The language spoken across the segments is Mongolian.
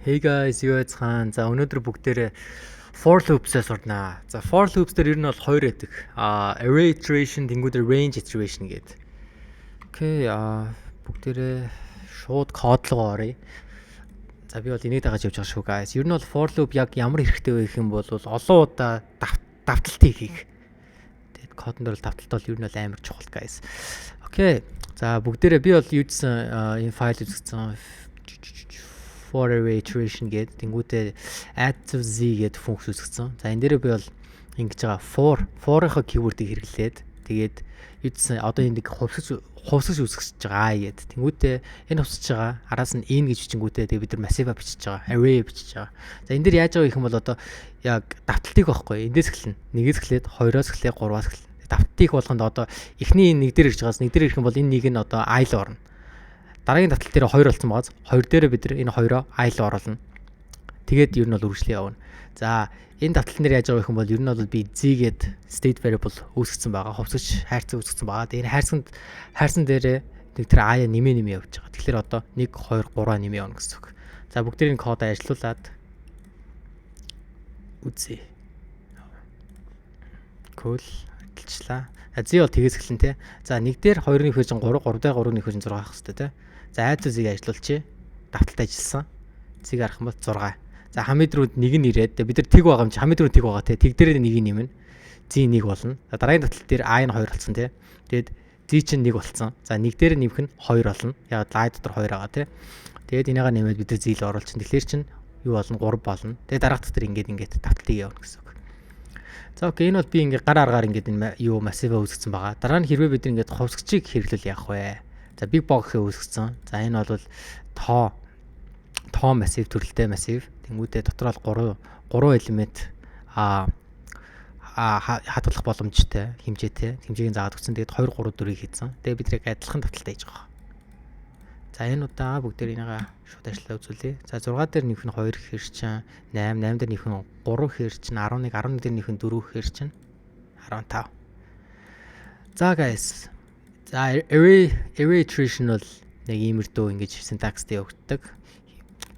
Hey guys, юу яцхан. За өнөөдөр бүгдээрээ for loops-аас сурнаа. За for loops дээр ер нь бол хоёр байдаг. Array iteration, тэнгуүдээр range iteration гэдэг. Окей, бүгдээрээ шууд код руу оръё. За би бол энийг дагаж явж байгаа шүү guys. Ер нь бол for loop яг ямар хэрэгтэй вэ гэх юм бол олон удаа давталтыг хийх. Тэгээд кодон дээр давталт бол ер нь бол амар чухал guys. Окей. За бүгдээрээ би бол юудсан энэ файл үзсэн for array iteration гэдэг тэнгуүтэй add to z гэдэг функц үүсгэсэн. За энэ дээр би бол ингэж байгаа for-ынхаа keyword-ийг хэрэглээд тэгээд юудсан одоо энэ нэг хувьсгаж үүсгэж байгаа гэдэг. Тэнгуүтэй энэ хувьсгаж байгаа араас нь in гэж бичингүүтэй тэгээд бид нар massive бичиж байгаа, array бичиж байгаа. За энэ дээр яаж байгаа гэх юм бол одоо яг давталтыг байхгүй. Эндээс эхэлнэ. Нэгээс эхлээд, хоёроос эхлээд, гураваас эхэлнэ. Давталтыг болгонд одоо эхний нэг дээр ирж байгаас нэг дээр ирэх юм бол энэ нэг нь одоо I л орно. Дараагийн давтал дээр 2 болсон байгааз 2 дээр бид нар энэ 2-оо I л оруулна. Тэгээд ер нь бол үргэлжлээ явна. За энэ давтал дээр яаж байгаа юм бол ер нь бол би z гээд state variable үүсгэсэн байгаа. Хувьсгаж хайрцаг үүсгэсэн байгаа. Тэгээд хайрсан дээрээ нэг тэр I нэмээ явж байгаа. Тэгэхээр одоо 1 2 3 нэмээ явна гэсэн үг. За бүгдийн кодоо ажилуулад үзье. Cool. Ажиллаа. Z бол тгээс эхэлнэ те. За 1 дээр 2-ын нөхөж 3, 3 дээр 3-ын нөхөж 6 авах хэрэгтэй те. За add to z ажиллуулчих. Давталт ажилласан. Z арах юм бол 6. За хамид руу 1 нь ирээд бид нар тэг байгаа юм чи хамид руу тэг байгаа те. Тэг дээр 1 нэмнэ. Z 1 болно. За дараагийн давтал дээр I нь 2 болсон те. Тэгээд Z чинь 1 болсон. За 1 дээр нэмэх нь 2 болно. Яг I дотор 2 байгаа те. Тэгээд энийгээ нэмээд бид нар Z л оруулчихын. Тэгэхээр чинь юу болно? 3 болно. Тэгээд дараах дотор ингээд давталтыг явуулна гэсэн үг. За окей, энэ бол би ингээд гар аргаар ингээд энэ юу massive үүсгэсэн байгаа. Дараа нь хэрвээ бид ингээд хувьсгчийг хэрэглүүл яах вэ? За big box-ыг үүсгэсэн. За энэ бол тоо massive төрөлтэй massive. Тэнгүүдээ дотор бол 3 элемент хадгалах боломжтой хэмжээтэй. Хэмжээг заагаад өгсөн. Тэгээд 2 3 4-ийг хийсэн. Тэгээд бид яг адилхан давталтай хийж байгаа. За энэ удаа бүгдээр энийгээ шууд ажиллаа үзүүлье. За 6 дээр нэмэх нь 2 гэхэр чинь 8, 8 дээр нэмэх нь 3 гэхэр чинь 11, 11 дээр нэмэх нь 4 гэхэр чинь 15. За guys. За array iteration бол нэг иймэрдүү ингэж syntaxтэй явагддаг.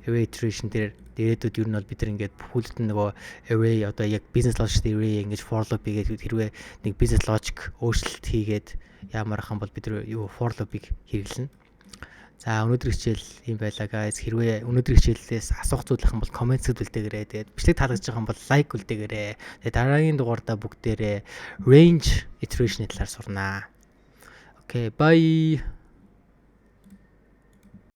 Array iteration дээр дээрэдүүд ер нь бол бид нар ингээд бүхэлд нь нөгөө array одоо яг business logic array ингэж for loop хийгээд хэрвээ нэг business logic өөрчлөлт хийгээд ямар ахын бол бид нар юу for loop-ыг хэрэглэнэ. За өнөөдрийн хичээл ийм байлаа guys. Хэрвээ өнөөдрийн хичээлээс асуух зүйл ах юм бол комент зүйлдээгээрэй. Тэгээд бичлэг таалагдж байгаа юм бол лайк үлдээгээрэй. Тэгээд дараагийн дугаартаа бүгдээрээ range iteration талаар сурнаа. Okay, bye.